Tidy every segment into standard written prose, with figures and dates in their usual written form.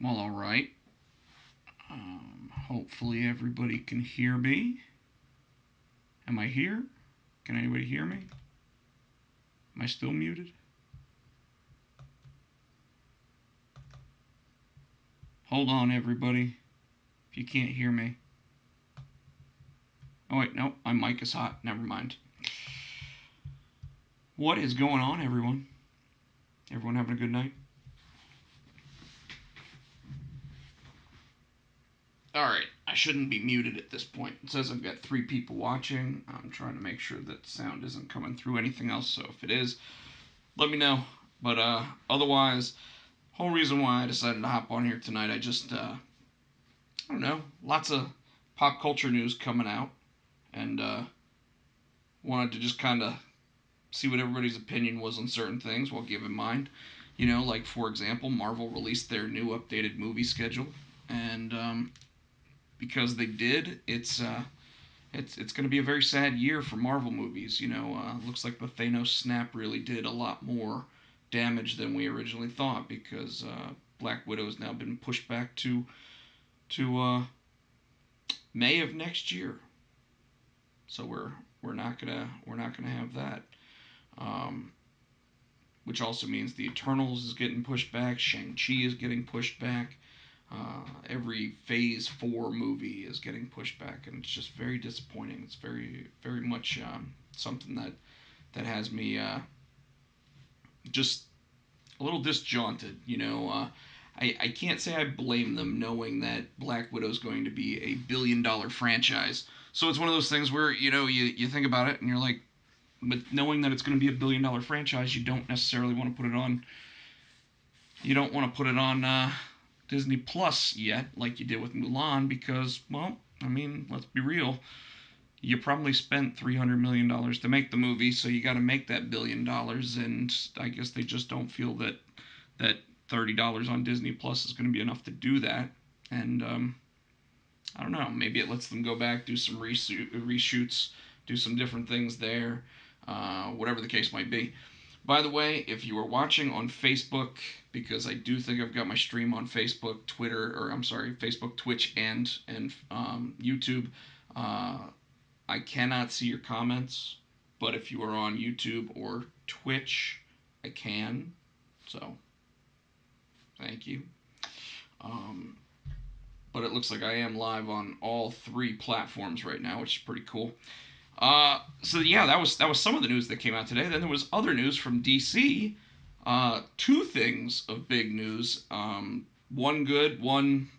Well, all right. Hopefully everybody can hear me. Am I here? Can anybody hear me? Am I still muted? Hold on, everybody. If you can't hear me. Oh, wait, no, my mic is hot. Never mind. What is going on, everyone? Everyone having a good night? Alright, I shouldn't be muted at this point. It says I've got 3 people watching. I'm trying to make sure that sound isn't coming through anything else, so if it is, let me know. But otherwise, whole reason why I decided to hop on here tonight, I just, I don't know, lots of pop culture news coming out, and wanted to just kind of see what everybody's opinion was on certain things while giving mine. You know, like, for example, Marvel released their new updated movie schedule, and because they did, it's going to be a very sad year for Marvel movies. You know, looks like the Thanos snap really did a lot more damage than we originally thought, because Black Widow has now been pushed back to May of next year. So we're not gonna have that. Um, which also means the Eternals is getting pushed back. Shang-Chi is getting pushed back. Every Phase 4 movie is getting pushed back, and it's just very disappointing. It's very much something that has me just a little disjointed. You know, I can't say I blame them, knowing that Black Widow is going to be a $1 billion franchise. So it's one of those things where, you know, you think about it and you're like, but knowing that it's going to be a $1 billion franchise, you don't necessarily want to put it on. You don't want to put it on Disney Plus yet, like you did with Mulan, because, well, I mean, let's be real. You probably spent $300 million to make the movie, so you got to make that $1 billion, and I guess they just don't feel that $30 on Disney Plus is going to be enough to do that. And I don't know. Maybe it lets them go back, do some reshoots, do some different things there, whatever the case might be. By the way, if you are watching on Facebook, because I do think I've got my stream on Facebook, Twitter, or I'm sorry, Facebook, Twitch, and YouTube. I cannot see your comments, but if you are on YouTube or Twitch, I can. So, thank you. Um, but it looks like I am live on all 3 platforms right now, which is pretty cool. So yeah, that was some of the news that came out today. Then there was other news from DC. 2 things of big news. One good, one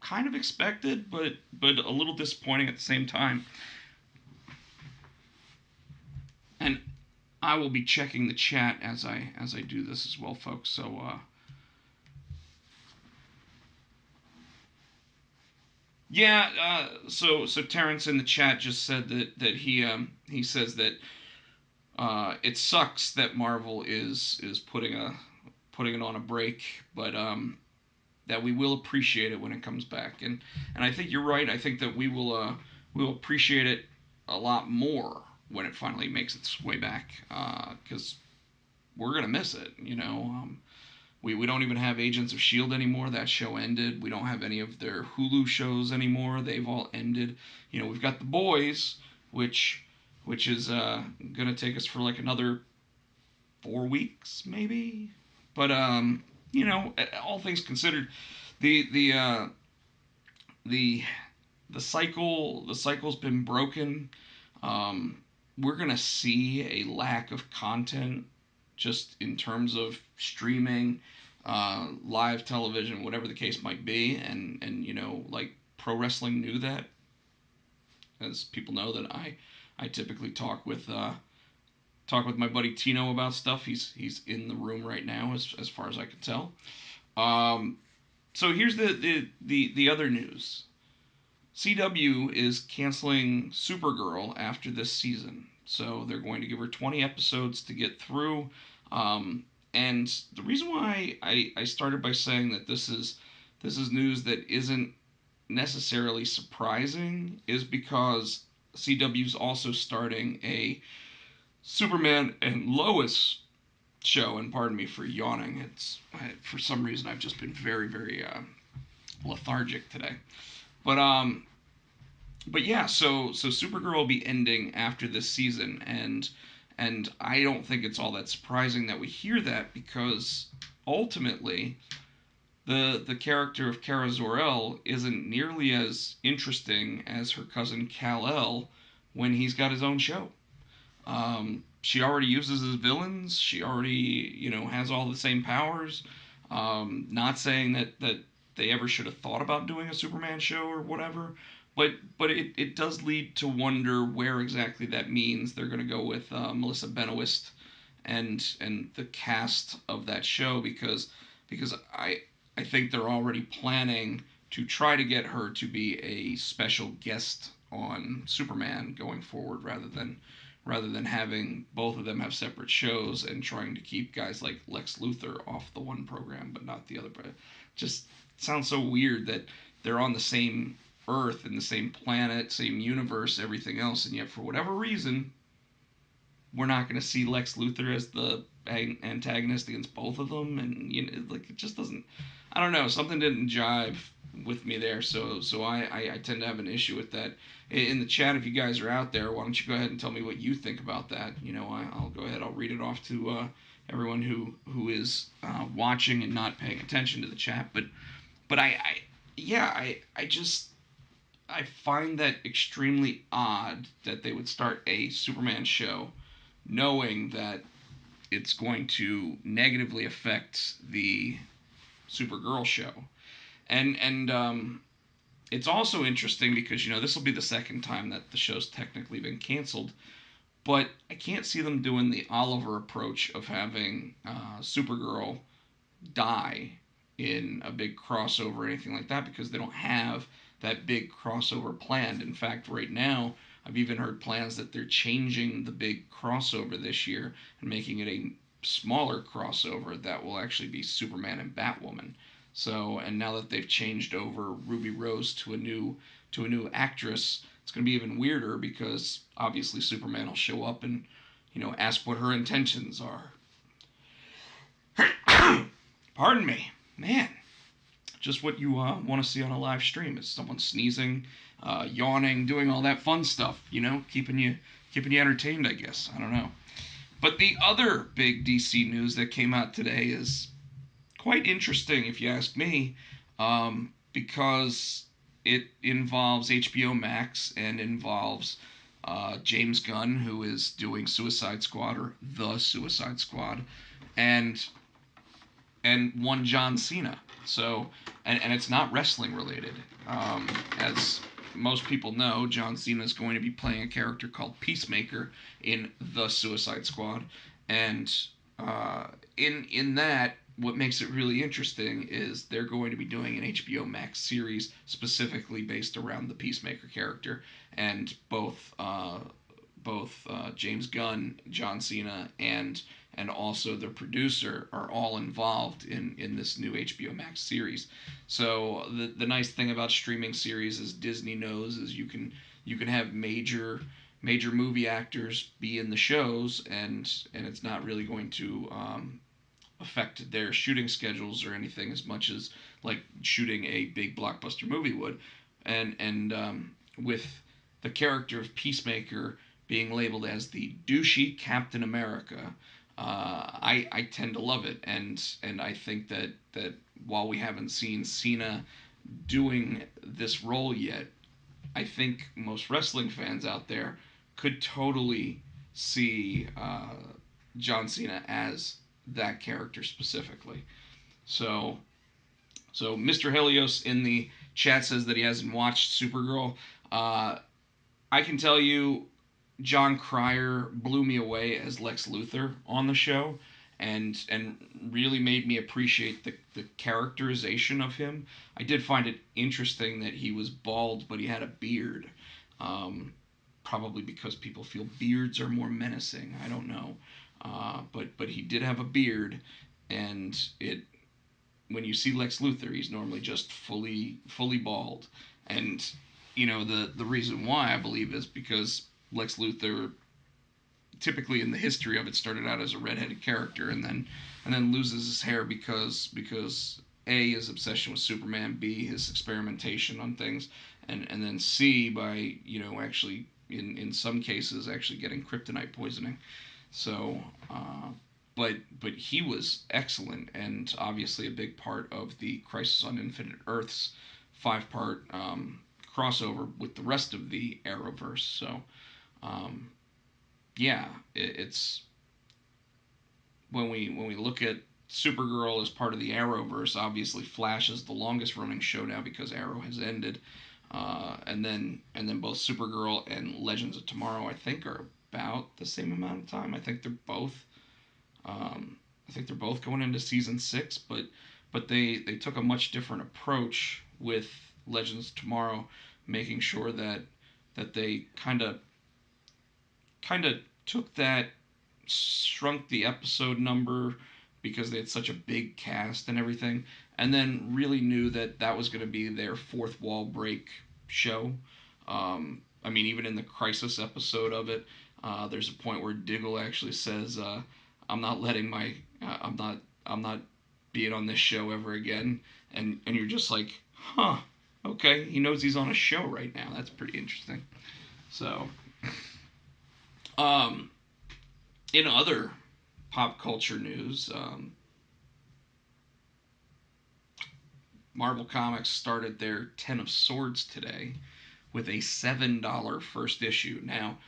kind of expected, but a little disappointing at the same time. And I will be checking the chat as I do this as well, folks. So yeah, so Terrence in the chat just said that he says that it sucks that Marvel is putting it on a break, but that we will appreciate it when it comes back, and I think you're right. I think that we will appreciate it a lot more when it finally makes its way back, because we're gonna miss it. You know, we don't even have Agents of Shield anymore. That show ended. We don't have any of their Hulu shows anymore. They've all ended. You know, we've got The Boys, which is gonna take us for like another 4 weeks maybe. But you know, all things considered, the the uh, the the cycle's been broken. Um, we're gonna see a lack of content just in terms of streaming, live television, whatever the case might be, and you know, like, pro wrestling knew that, as people know that I typically talk with my buddy Tino about stuff. He's in the room right now, as far as I can tell. Um, so here's the other news. CW is canceling Supergirl after this season. So they're going to give her 20 episodes to get through. And the reason why I started by saying that this is news that isn't necessarily surprising is because CW's also starting a Superman and Lois show, and pardon me for yawning. For some reason I've just been very, very lethargic today. But but yeah, so Supergirl will be ending after this season, and I don't think it's all that surprising that we hear that, because ultimately the character of Kara Zor-El isn't nearly as interesting as her cousin Kal-El when he's got his own show. She already uses his villains. She already, has all the same powers. Not saying that they ever should have thought about doing a Superman show or whatever, but it does lead to wonder where exactly that means they're going to go with Melissa Benoist and the cast of that show, because I think they're already planning to try to get her to be a special guest on Superman going forward, rather than having both of them have separate shows and trying to keep guys like Lex Luthor off the one program but not the other. But it just sounds so weird that they're on the same Earth and the same planet, same universe, everything else, and yet for whatever reason we're not going to see Lex Luthor as the antagonist against both of them, and like it just doesn't. I don't know. Something didn't jive with me there, so I tend to have an issue with that. In the chat, if you guys are out there, why don't you go ahead and tell me what you think about that? I'll go ahead. I'll read it off to everyone who is watching and not paying attention to the chat. But yeah, I just I find that extremely odd that they would start a Superman show knowing that it's going to negatively affect the Supergirl show. And it's also interesting because this will be the second time that the show's technically been canceled, but I can't see them doing the Oliver approach of having Supergirl die in a big crossover or anything like that, because they don't have that big crossover planned. In fact, right now, I've even heard plans that they're changing the big crossover this year and making it a smaller crossover that will actually be Superman and Batwoman. So, and now that they've changed over Ruby Rose to a new actress, it's going to be even weirder, because obviously Superman will show up and ask what her intentions are. Pardon me, man. Just what you want to see on a live stream is someone sneezing, yawning, doing all that fun stuff. Keeping you entertained, I guess. I don't know. But the other big DC news that came out today is quite interesting, if you ask me, because it involves HBO Max and involves James Gunn, who is doing Suicide Squad, or The Suicide Squad, and one John Cena. So, and it's not wrestling related. As most people know, John Cena is going to be playing a character called Peacemaker in The Suicide Squad, and in that, what makes it really interesting is they're going to be doing an HBO Max series specifically based around the Peacemaker character, and both James Gunn, John Cena, and also the producer are all involved in this new HBO Max series. So the nice thing about streaming series, is Disney knows, is you can have major movie actors be in the shows, and it's not really going to affect their shooting schedules or anything as much as like shooting a big blockbuster movie would. And with the character of Peacemaker being labeled as the douchey Captain America, I tend to love it, and I think that while we haven't seen Cena doing this role yet, I think most wrestling fans out there could totally see John Cena as that character specifically. So Mr. Helios in the chat says that he hasn't watched Supergirl. I can tell you, John Cryer blew me away as Lex Luthor on the show, and really made me appreciate the characterization of him. I did find it interesting that he was bald, but he had a beard. Probably because people feel beards are more menacing. I don't know, but he did have a beard, and it when you see Lex Luthor, he's normally just fully bald, and the reason why, I believe, is because Lex Luthor typically in the history of it started out as a redheaded character, and then loses his hair because A, his obsession with Superman, B, his experimentation on things, and then C, by actually in some cases actually getting kryptonite poisoning. So, but he was excellent, and obviously a big part of the Crisis on Infinite Earths 5-part crossover with the rest of the Arrowverse. So, um, yeah, it's when we look at Supergirl as part of the Arrowverse, obviously Flash is the longest running show now because Arrow has ended, and then both Supergirl and Legends of Tomorrow I think are about the same amount of time. Um, I think they're both going into season 6, but they took a much different approach with Legends of Tomorrow, making sure that they kind of took that, shrunk the episode number because they had such a big cast and everything, and then really knew that that was going to be their fourth wall break show. I mean, even in the Crisis episode of it, there's a point where Diggle actually says, "I'm not letting my, I'm not being on this show ever again," and you're just like, huh, okay, he knows he's on a show right now. That's pretty interesting. So, um, in other pop culture news, Marvel Comics started their Ten of Swords today with a $7 first issue. Now,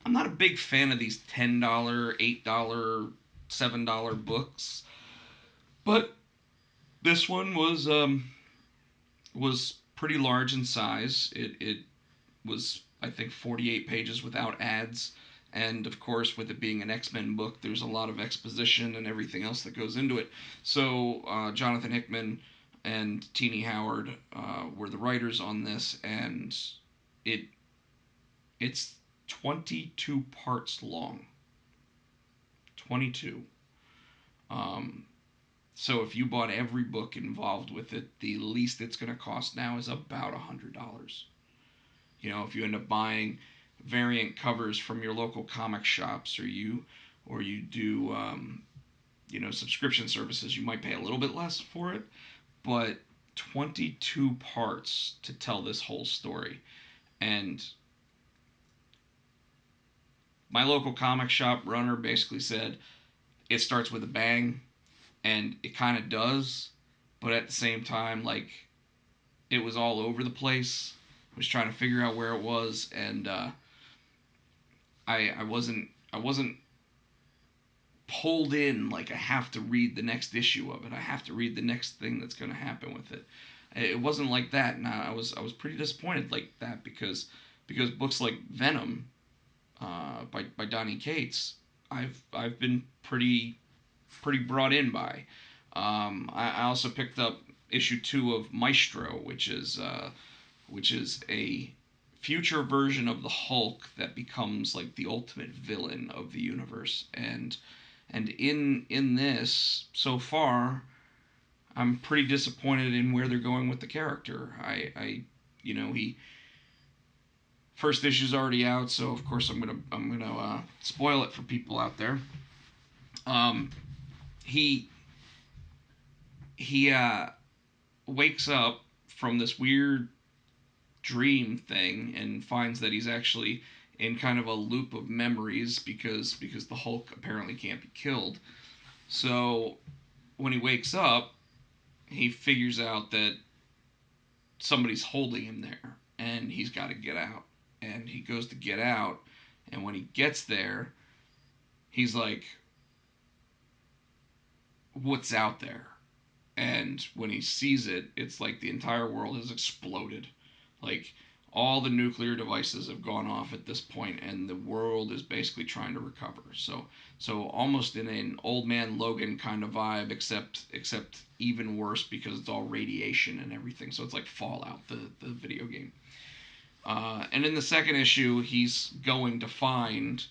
I'm not a big fan of these $10, $8, $7 books, but this one was pretty large in size. It was, I think, 48 pages without ads. And of course, with it being an X-Men book, there's a lot of exposition and everything else that goes into it. So Jonathan Hickman and Teenie Howard were the writers on this, and it it's 22 parts long. 22. Um, so if you bought every book involved with it, the least it's going to cost now is about $100. If you end up buying variant covers from your local comic shops, or you do subscription services, you might pay a little bit less for it, but 22 parts to tell this whole story. And my local comic shop runner basically said it starts with a bang, and it kind of does, but at the same time, like, it was all over the place. I was trying to figure out where it was, and I wasn't pulled in like I have to read the next issue of it. I have to read the next thing that's going to happen with it. It wasn't like that, and I was pretty disappointed like that because books like Venom, by Donny Cates, I've been pretty brought in by. I also picked up issue 2 of Maestro, which is a future version of the Hulk that becomes like the ultimate villain of the universe. And in this, so far, I'm pretty disappointed in where they're going with the character. He first issue's already out, so of course I'm gonna spoil it for people out there. Um, he he wakes up from this weird dream thing and finds that he's actually in kind of a loop of memories because the Hulk apparently can't be killed. So when he wakes up, he figures out that somebody's holding him there and he's got to get out. And he goes to get out, and when he gets there, he's like, "What's out there?" And when he sees it, it's like the entire world has exploded. Like, all the nuclear devices have gone off at this point, and the world is basically trying to recover. So almost in an Old Man Logan kind of vibe, except even worse because it's all radiation and everything. So it's like Fallout, the video game. And in the second issue, he's going to find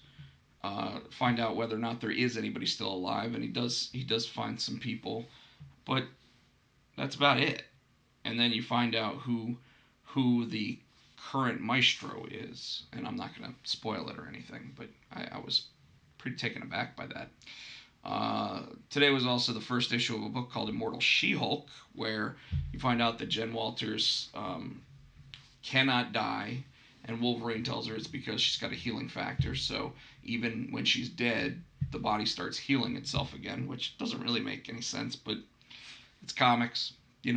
out whether or not there is anybody still alive, and he does find some people, but that's about it. And then you find out who the current maestro is, and I'm not going to spoil it or anything, but I was pretty taken aback by that. Today was also the first issue of a book called Immortal She-Hulk, where you find out that Jen Walters cannot die, and Wolverine tells her it's because she's got a healing factor. So even when she's dead, the body starts healing itself again, which doesn't really make any sense, but it's comics,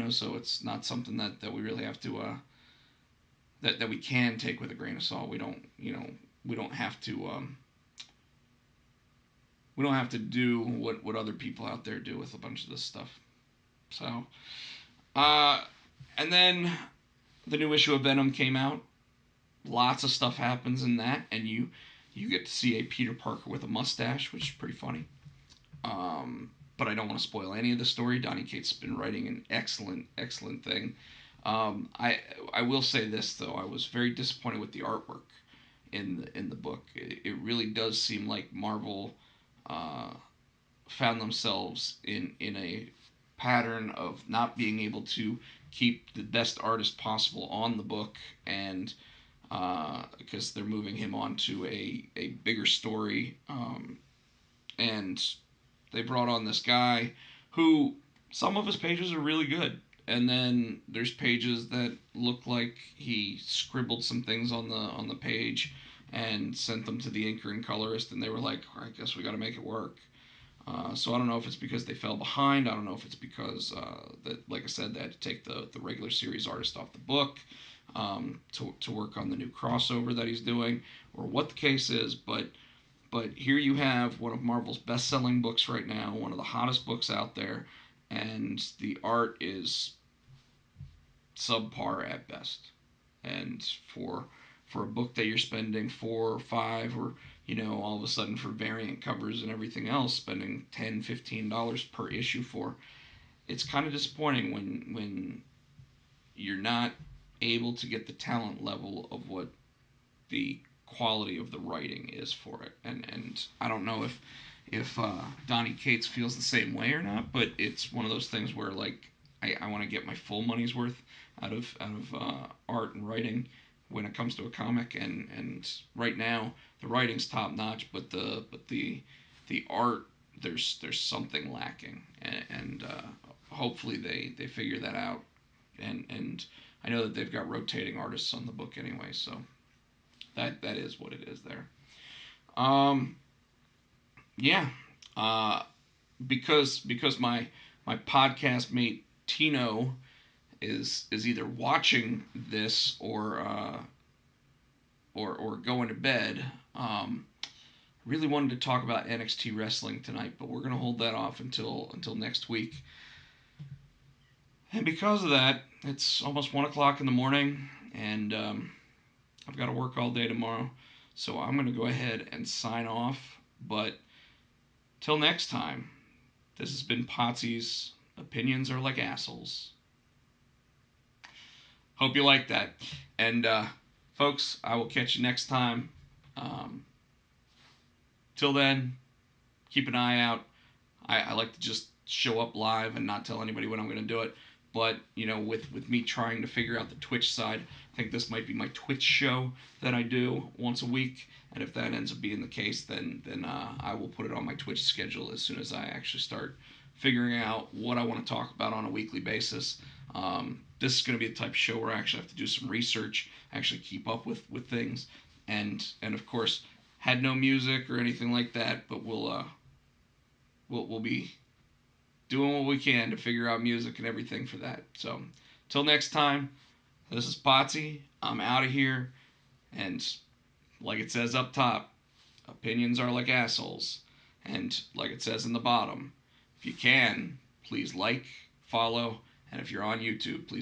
so it's not something that we really have to that we can take with a grain of salt. We don't have to we don't have to do what other people out there do with a bunch of this stuff. So, uh, and then the new issue of Venom came out. Lots of stuff happens in that, and you get to see a Peter Parker with a mustache, which is pretty funny. But I don't want to spoil any of the story. Donny Cates has been writing an excellent thing. I will say this though, I was very disappointed with the artwork in the book. It really does seem like Marvel found themselves in a pattern of not being able to keep the best artist possible on the book, and because they're moving him on to a bigger story, and they brought on this guy who some of his pages are really good, and then there's pages that look like he scribbled some things on the page and sent them to the inker and colorist, and they were like, I guess we got to make it work. So I don't know if it's because they fell behind. I don't know if it's because that, like I said, they had to take the regular series artist off the book to work on the new crossover that he's doing, or what the case is. But here you have one of Marvel's best-selling books right now, one of the hottest books out there, and the art is subpar at best. And for a book that you're spending 4 or 5, or all of a sudden for variant covers and everything else, spending $10-15 per issue for, it's kind of disappointing when you're not able to get the talent level of what the quality of the writing is for it. And I don't know if Donny Cates feels the same way or not, but it's one of those things where like I want to get my full money's worth out of art and writing when it comes to a comic, and right now the writing's top notch, but the art, there's something lacking, and hopefully they figure that out, and I know that they've got rotating artists on the book anyway, so that is what it is there. Yeah, because my podcast mate Tino is either watching this or going to bed. Really wanted to talk about NXT wrestling tonight, but we're gonna hold that off until next week. And because of that, it's almost 1 o'clock in the morning, and I've got to work all day tomorrow, so I'm gonna go ahead and sign off. But till next time, this has been Potsy's Opinions Are Like Assholes. Hope you like that. And folks, I will catch you next time. Till then, keep an eye out. I like to just show up live and not tell anybody when I'm going to do it. But, with me trying to figure out the Twitch side, I think this might be my Twitch show that I do once a week. And if that ends up being the case, then I will put it on my Twitch schedule as soon as I actually start figuring out what I want to talk about on a weekly basis. This is going to be the type of show where I actually have to do some research, actually keep up with things, and of course, had no music or anything like that, but we'll be doing what we can to figure out music and everything for that. So, till next time, this is Potsy. I'm out of here, and like it says up top, opinions are like assholes, and like it says in the bottom, if you can, please like, follow, and if you're on YouTube, please